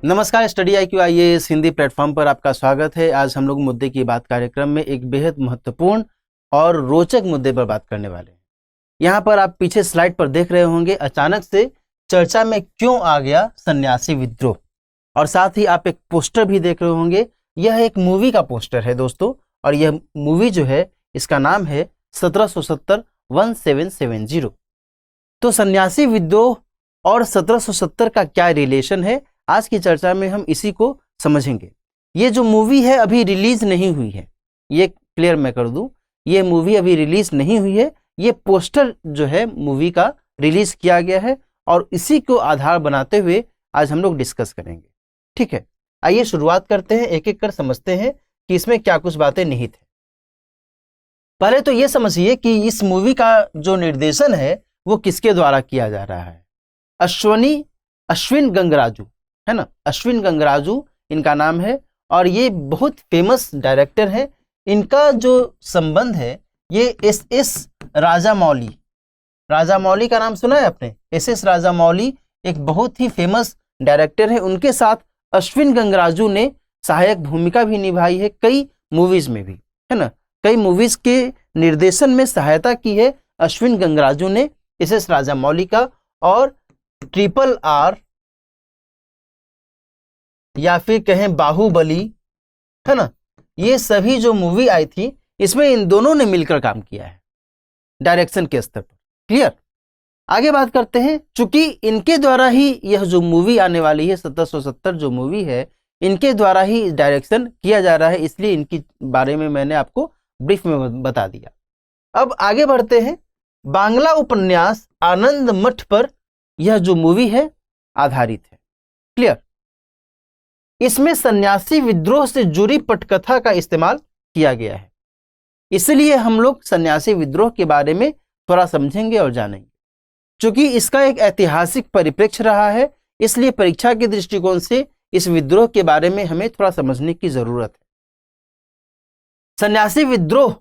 नमस्कार, study IQ IAS Hindi platform पर आपका स्वागत है। आज हम लोग मुद्दे की बात कार्यक्रम में एक बेहद महत्वपूर्ण और रोचक मुद्दे पर बात करने वाले हैं। यहाँ पर आप पीछे स्लाइड पर देख रहे होंगे, अचानक से चर्चा में क्यों आ गया सन्यासी विद्रोह, और साथ ही आप एक पोस्टर भी देख रहे होंगे। यह एक मूवी का पोस्टर है दोस्तों, और यह मूवी जो है इसका नाम है 1770 1770। तो सन्यासी विद्रोह और 1770 का क्या रिलेशन है, आज की चर्चा में हम इसी को समझेंगे। ये जो मूवी है अभी रिलीज नहीं हुई है, ये क्लियर मैं कर दूं, ये मूवी अभी रिलीज नहीं हुई है। ये पोस्टर जो है मूवी का रिलीज किया गया है, और इसी को आधार बनाते हुए आज हम लोग डिस्कस करेंगे। ठीक है, आइए शुरुआत करते हैं, एक एक कर समझते हैं कि इसमें क्या कुछ बातें निहित है। पहले तो ये समझिए कि इस मूवी का जो निर्देशन है वो किसके द्वारा किया जा रहा है। अश्विन गंगराजू है ना, अश्विन गंगराजू इनका नाम है, और ये बहुत फेमस डायरेक्टर है। इनका जो संबंध है ये SS राजामौली का नाम सुना है आपने? SS राजामौली एक बहुत ही फेमस डायरेक्टर है। उनके साथ अश्विन गंगराजू ने सहायक भूमिका भी निभाई है कई मूवीज में भी, है ना। कई मूवीज के निर्देशन में सहायता की है अश्विन गंगराजू ने SS राजामौली का। और RRR या फिर कहें बाहुबली, है ना, ये सभी जो मूवी आई थी इसमें इन दोनों ने मिलकर काम किया है डायरेक्शन के स्तर पर। क्लियर? आगे बात करते हैं। चूंकि इनके द्वारा ही यह जो मूवी आने वाली है 1770 जो मूवी है, इनके द्वारा ही डायरेक्शन किया जा रहा है, इसलिए इनकी बारे में मैंने आपको ब्रीफ में बता दिया। अब आगे बढ़ते हैं। बांग्ला उपन्यास आनंद मठ पर यह जो मूवी है आधारित है। क्लियर? इसमें सन्यासी विद्रोह से जुड़ी पटकथा का इस्तेमाल किया गया है, इसलिए हम लोग सन्यासी विद्रोह के बारे में थोड़ा समझेंगे और जानेंगे। चूंकि इसका एक ऐतिहासिक परिप्रेक्ष्य रहा है, इसलिए परीक्षा के दृष्टिकोण से इस विद्रोह के बारे में हमें थोड़ा समझने की जरूरत है। सन्यासी विद्रोह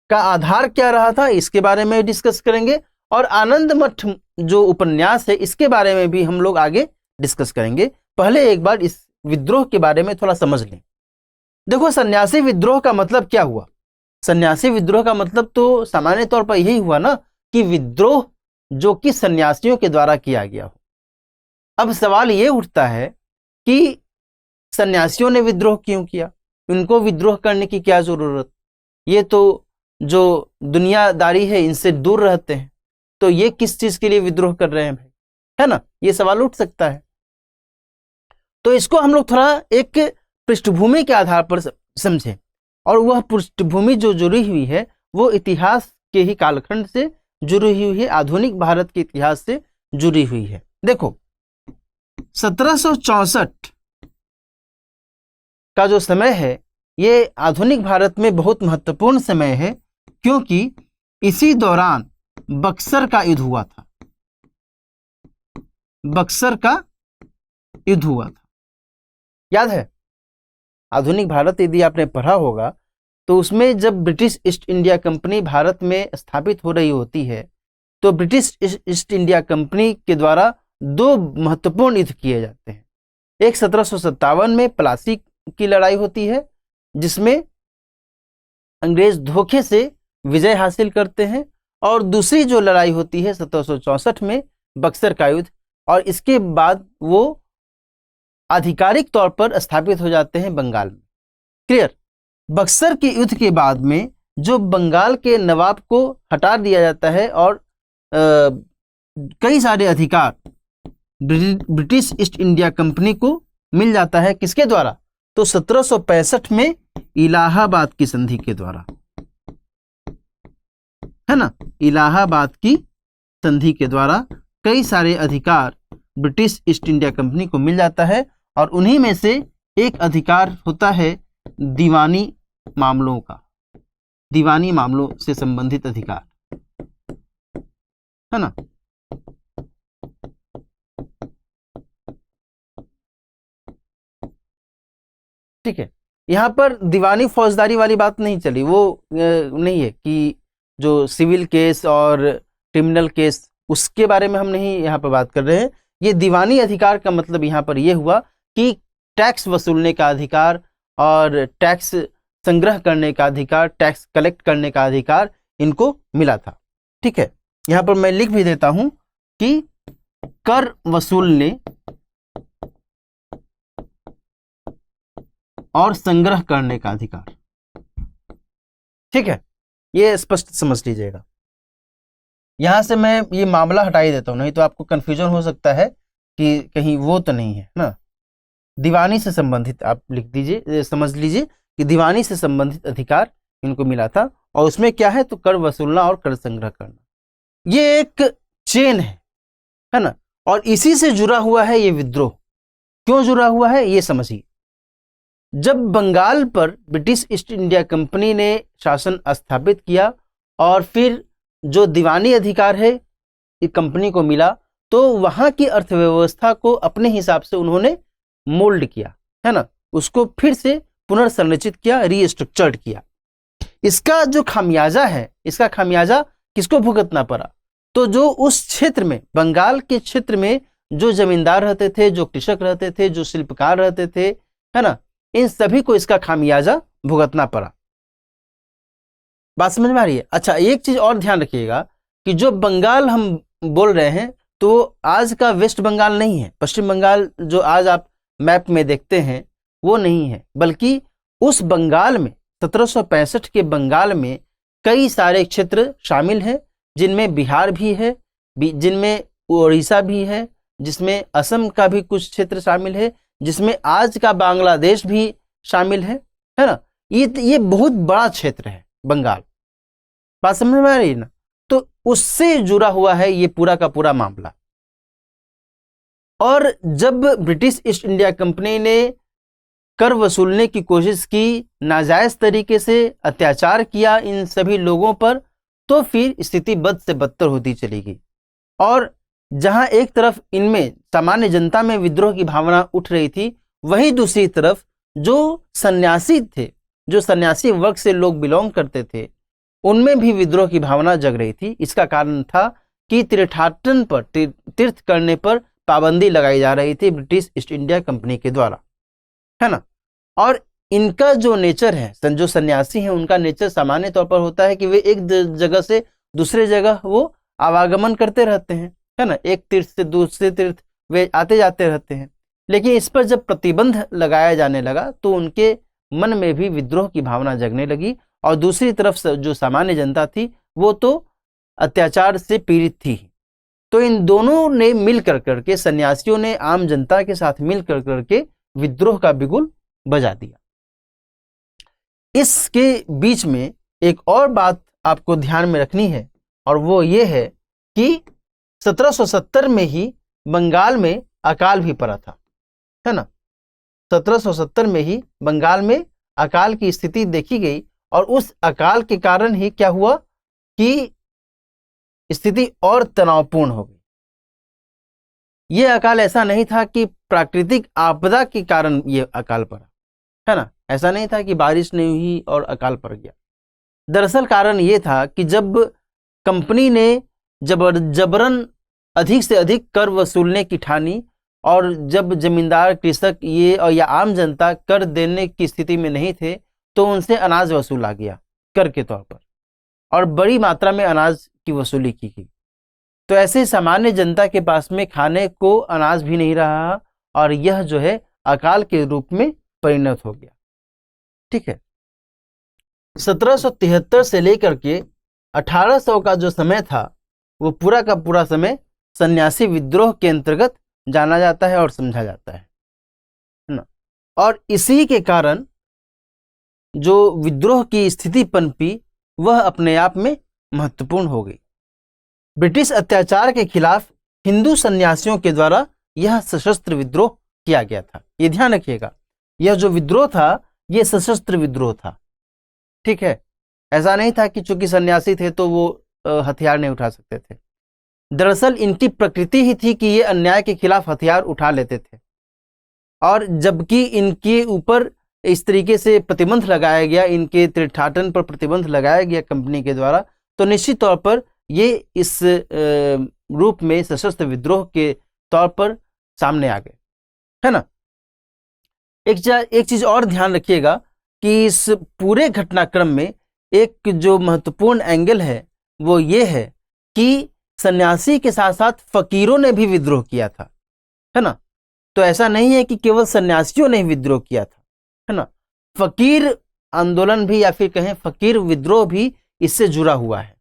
का आधार क्या रहा था इसके बारे में डिस्कस करेंगे, और आनंद मठ जो उपन्यास है इसके बारे में भी हम लोग आगे डिस्कस करेंगे। पहले एक बार इस विद्रोह के बारे में थोड़ा समझ लें। देखो, सन्यासी विद्रोह का मतलब क्या हुआ? सन्यासी विद्रोह का मतलब तो सामान्य तौर पर यही हुआ ना कि विद्रोह जो कि सन्यासियों के द्वारा किया गया हो। अब सवाल ये उठता है कि सन्यासियों ने विद्रोह क्यों किया, उनको विद्रोह करने की क्या जरूरत? ये तो जो दुनियादारी है इनसे दूर रहते हैं, तो ये किस चीज के लिए विद्रोह कर रहे हैं भाई, है ना, ये सवाल उठ सकता है। तो इसको हम लोग थोड़ा एक पृष्ठभूमि के आधार पर समझें, और वह पृष्ठभूमि जो जुड़ी हुई है वो इतिहास के ही कालखंड से जुड़ी हुई है, आधुनिक भारत के इतिहास से जुड़ी हुई है। देखो, 1764 का जो समय है ये आधुनिक भारत में बहुत महत्वपूर्ण समय है, क्योंकि इसी दौरान बक्सर का युद्ध हुआ था। बक्सर का युद्ध हुआ था, याद है? आधुनिक भारत यदि आपने पढ़ा होगा तो उसमें जब British east India company Bharat में स्थापित हो रही होती है, तो ब्रिटिश ईस्ट इंडिया कंपनी के द्वारा दो महत्वपूर्ण युद्ध किए जाते हैं। एक 1757 में प्लासी की लड़ाई होती है, जिसमें अंग्रेज धोखे से विजय हासिल करते हैं, और दूसरी जो लड़ाई होती है 1764 में, बक्सर का युद्ध, और इसके बाद वो आधिकारिक तौर पर स्थापित हो जाते हैं बंगाल में। क्लियर? बक्सर के युद्ध के बाद में जो बंगाल के नवाब को हटा दिया जाता है, और कई सारे अधिकार ब्रिटिश ईस्ट इंडिया कंपनी को मिल जाता है। किसके द्वारा? तो 1765 में इलाहाबाद की संधि के द्वारा, है ना, इलाहाबाद की संधि के द्वारा कई सारे अधिकार ब्रिटिश ईस्ट इंडिया कंपनी को मिल जाता है, और उन्हीं में से एक अधिकार होता है दीवानी मामलों का, दीवानी मामलों से संबंधित अधिकार, है ना। ठीक है, यहाँ पर दीवानी फौजदारी वाली बात नहीं चली, वो नहीं है कि जो सिविल केस और क्रिमिनल केस उसके बारे में हम नहीं यहाँ पर बात कर रहे हैं। ये दीवानी अधिकार का मतलब यहाँ पर ये हुआ कि टैक्स वसूलने का अधिकार और टैक्स संग्रह करने का अधिकार, टैक्स कलेक्ट करने का अधिकार इनको मिला था। ठीक है, यहाँ पर मैं लिख भी देता हूं कि कर वसूलने और संग्रह करने का अधिकार। ठीक है, ये स्पष्ट समझ लीजिएगा। यहां से मैं ये मामला हटा ही देता हूं, नहीं तो आपको कंफ्यूजन हो सकता है कि कहीं वो तो नहीं है ना। दीवानी से संबंधित आप लिख दीजिए, समझ लीजिए कि दीवानी से संबंधित अधिकार इनको मिला था, और उसमें क्या है तो कर वसूलना और कर संग्रह करना। ये एक चेन है ना, और इसी से जुड़ा हुआ है ये विद्रोह। क्यों जुड़ा हुआ है ये समझिए। जब बंगाल पर ब्रिटिश ईस्ट इंडिया कंपनी ने शासन स्थापित किया और फिर जो दीवानी अधिकार है इस कंपनी को मिला, तो वहां की अर्थव्यवस्था को अपने हिसाब से उन्होंने मोल्ड किया, है ना, उसको फिर से पुनर्संरचित किया, रीस्ट्रक्चर्ड किया। इसका जो खामियाजा है, इसका खामियाजा किसको भुगतना पड़ा? तो जो उस क्षेत्र में, बंगाल के क्षेत्र में जो जमींदार रहते थे, जो कृषक रहते थे, जो शिल्पकार रहते थे, है ना, इन सभी को इसका खामियाजा भुगतना पड़ा। बात समझ में आ रही है? अच्छा, एक चीज और ध्यान रखिएगा कि जो बंगाल हम बोल रहे हैं तो आज का वेस्ट बंगाल नहीं है, पश्चिम बंगाल जो आज आप मैप में देखते हैं वो नहीं है, बल्कि उस बंगाल में 1765 के बंगाल में कई सारे क्षेत्र शामिल हैं, जिनमें बिहार भी है, जिनमें उड़ीसा भी है, जिसमें असम का भी कुछ क्षेत्र शामिल है, जिसमें आज का बांग्लादेश भी शामिल है ना। ये बहुत बड़ा क्षेत्र है बंगाल। बात समझ में आ रही है ना? तो उससे जुड़ा हुआ है ये पूरा का पूरा मामला। और जब ब्रिटिश ईस्ट इंडिया कंपनी ने कर वसूलने की कोशिश की, नाजायज तरीके से अत्याचार किया इन सभी लोगों पर, तो फिर स्थिति बद से बदतर होती चली गई। और जहां एक तरफ इनमें सामान्य जनता में विद्रोह की भावना उठ रही थी, वहीं दूसरी तरफ जो सन्यासी थे, जो सन्यासी वर्ग से लोग बिलोंग करते थे, उनमें भी विद्रोह की भावना जग रही थी। इसका कारण था कि तीर्थाटन पर, तीर्थ करने पर पाबंदी लगाई जा रही थी ब्रिटिश ईस्ट इंडिया कंपनी के द्वारा, है ना। और इनका जो नेचर है, जो सन्यासी हैं, उनका नेचर सामान्य तौर पर होता है कि वे एक जगह से दूसरे जगह वो आवागमन करते रहते हैं, है ना, एक तीर्थ से दूसरे तीर्थ वे आते जाते रहते हैं। लेकिन इस पर जब प्रतिबंध लगाया जाने लगा तो उनके मन में भी विद्रोह की भावना जगने लगी, और दूसरी तरफ जो सामान्य जनता थी वो तो अत्याचार से पीड़ित थी। तो इन दोनों ने मिल करके, सन्यासियों ने आम जनता के साथ मिल करके विद्रोह का बिगुल बजा दिया। इसके बीच में एक और बात आपको ध्यान में रखनी है, और वो ये है कि 1770 में ही बंगाल में अकाल भी पड़ा था, है ना। 1770 में ही बंगाल में अकाल की स्थिति देखी गई, और उस अकाल के कारण ही क्या हुआ कि स्थिति और तनावपूर्ण हो गई। यह अकाल ऐसा नहीं था कि प्राकृतिक आपदा के कारण यह अकाल पड़ा, है ना, ऐसा नहीं था कि बारिश नहीं हुई और अकाल पड़ गया। दरअसल कारण यह था कि जब कंपनी ने जबरन अधिक से अधिक कर वसूलने की ठानी, और जब जमींदार, कृषक ये और या आम जनता कर देने की स्थिति में नहीं थे, तो उनसे अनाज वसूला गया कर के तौर पर, और बड़ी मात्रा में अनाज की वसूली की गई। तो ऐसे सामान्य जनता के पास में खाने को अनाज भी नहीं रहा, और यह जो है अकाल के रूप में परिणत हो गया। ठीक है, 1773 से लेकर के 1800 का जो समय था, वो पूरा का पूरा समय सन्यासी विद्रोह के अंतर्गत जाना जाता है और समझा जाता है ना। और इसी के कारण जो विद्रोह की स्थिति पनपी, वह अपने आप में महत्वपूर्ण हो गई। ब्रिटिश अत्याचार के खिलाफ हिंदू सन्यासियों के द्वारा यह सशस्त्र विद्रोह किया गया था। यह ध्यान रखिएगा, यह जो विद्रोह था यह सशस्त्र विद्रोह था। ठीक है, ऐसा नहीं था कि चूंकि सन्यासी थे तो वो हथियार नहीं उठा सकते थे। दरअसल इनकी प्रकृति ही थी कि ये अन्याय के खिलाफ हथियार उठा लेते थे, और जबकि इनके ऊपर इस तरीके से प्रतिबंध लगाया गया, इनके तीर्थाटन पर प्रतिबंध लगाया गया कंपनी के द्वारा, तो निश्चित तौर पर ये इस रूप में सशस्त्र विद्रोह के तौर पर सामने आ गए, है ना। एक चीज और ध्यान रखिएगा कि इस पूरे घटनाक्रम में एक जो महत्वपूर्ण एंगल है वो ये है कि सन्यासी के साथ साथ फकीरों ने भी विद्रोह किया था, है ना। तो ऐसा नहीं है कि केवल सन्यासियों ने विद्रोह किया था, है ना। फकीर आंदोलन भी या फिर कहें फकीर विद्रोह भी इससे जुड़ा हुआ है,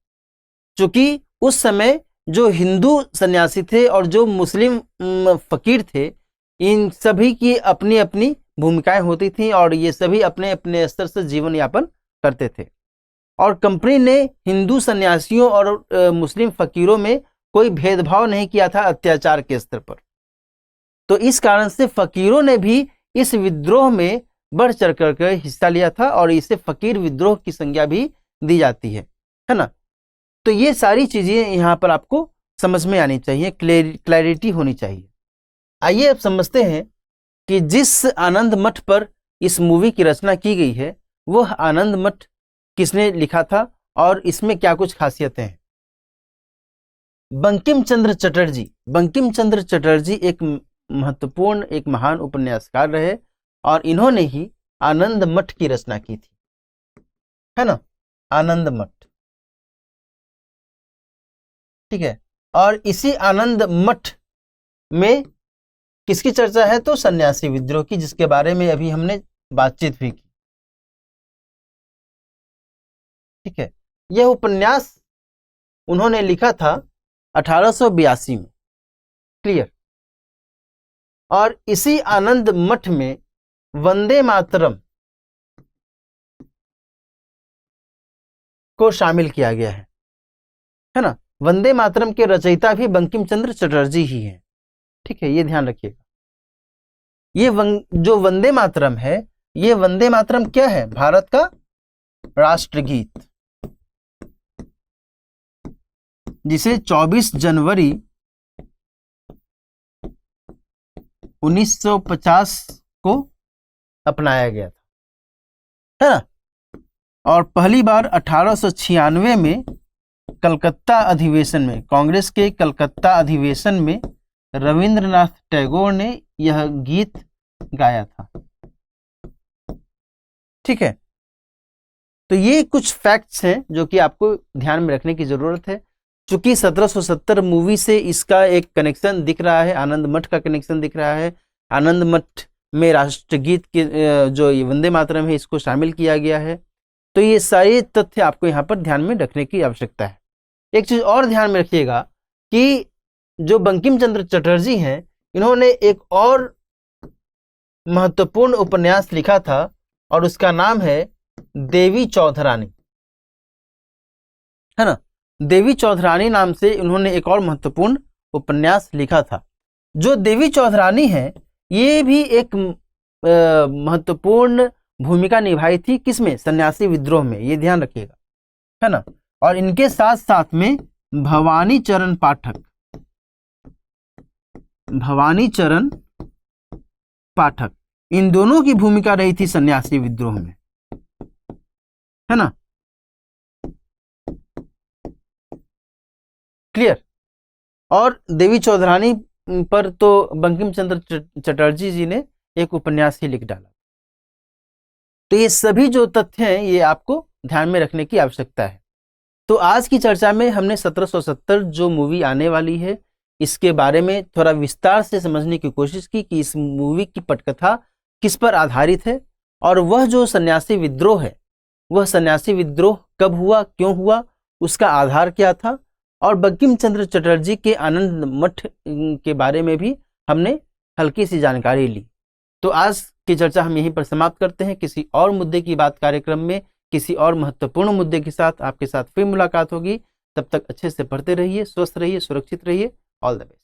क्योंकि उस समय जो हिंदू सन्यासी थे और जो मुस्लिम फकीर थे, इन सभी की अपनी अपनी भूमिकाएं होती थी और ये सभी अपने अपने स्तर से जीवन यापन करते थे। और कंपनी ने हिंदू सन्यासियों और मुस्लिम फकीरों में कोई भेदभाव नहीं किया था अत्याचार के स्तर पर। तो इस कारण से फकीरों ने भी इस विद्रोह में बढ़ चढ़ कर हिस्सा लिया था और इसे फकीर विद्रोह की संज्ञा भी दी जाती है ना। तो ये सारी चीजें यहाँ पर आपको समझ में आनी चाहिए, क्लैरिटी होनी चाहिए। आइए अब समझते हैं कि जिस आनंद मठ पर इस मूवी की रचना की गई है वह आनंद मठ किसने लिखा था और इसमें क्या कुछ खासियतें हैं। बंकिम चंद्र चटर्जी एक महत्वपूर्ण, एक महान उपन्यासकार रहे और इन्होंने ही आनंद मठ की रचना की थी, है ना, आनंद मठ, ठीक है। और इसी आनंद मठ में किसकी चर्चा है, तो सन्यासी विद्रोह की, जिसके बारे में अभी हमने बातचीत भी की, ठीक है। यह उपन्यास उन्होंने लिखा था 1882 में, क्लियर। और इसी आनंद मठ में वंदे मातरम को शामिल किया गया है ना। वंदे मातरम के रचयिता भी बंकिम चंद्र चटर्जी ही हैं, ठीक है, ये ध्यान रखिएगा। ये जो वंदे मातरम है, ये वंदे मातरम क्या है, भारत का राष्ट्रगीत, जिसे 24 जनवरी 1950 को अपनाया गया था, है ना। और पहली बार 1896 में कलकत्ता अधिवेशन में, कांग्रेस के कलकत्ता अधिवेशन में रविंद्रनाथ टैगोर ने यह गीत गाया था, ठीक है। तो ये कुछ फैक्ट्स हैं जो कि आपको ध्यान में रखने की जरूरत है। चूंकि 1770 मूवी से इसका एक कनेक्शन दिख रहा है, आनंद मठ का कनेक्शन दिख रहा है, आनंद मठ में राष्ट्रगीत के जो वंदे मातरम है इसको शामिल किया गया है। तो ये सारे तथ्य आपको यहाँ पर ध्यान में रखने की आवश्यकता है। एक चीज और ध्यान में रखिएगा कि जो बंकिम चंद्र चटर्जी हैं, इन्होंने एक और महत्वपूर्ण उपन्यास लिखा था और उसका नाम है देवी चौधरानी, है ना। देवी चौधरानी नाम से उन्होंने एक और महत्वपूर्ण उपन्यास लिखा था। जो देवी चौधरानी है, ये भी एक महत्वपूर्ण भूमिका निभाई थी, किसमें, सन्यासी विद्रोह में, ये ध्यान रखिएगा, है ना। और इनके साथ साथ में भवानी चरण पाठक, इन दोनों की भूमिका रही थी सन्यासी विद्रोह में, है ना, क्लियर। और देवी चौधरानी पर तो बंकिम चंद्र चटर्जी जी ने एक उपन्यास ही लिख डाला। तो ये सभी जो तथ्य हैं ये आपको ध्यान में रखने की आवश्यकता है। तो आज की चर्चा में हमने 1770 जो मूवी आने वाली है इसके बारे में थोड़ा विस्तार से समझने की कोशिश की कि इस मूवी की पटकथा किस पर आधारित है और वह जो सन्यासी विद्रोह है, वह सन्यासी विद्रोह कब हुआ, क्यों हुआ, उसका आधार क्या था, और बंकिम चंद्र चटर्जी के आनंद मठ के बारे में भी हमने हल्की सी जानकारी ली। तो आज की चर्चा हम यहीं पर समाप्त करते हैं। किसी और मुद्दे की बात कार्यक्रम में किसी और महत्वपूर्ण मुद्दे के साथ आपके साथ फिर मुलाकात होगी। तब तक अच्छे से पढ़ते रहिए, स्वस्थ रहिए, सुरक्षित रहिए। All the best.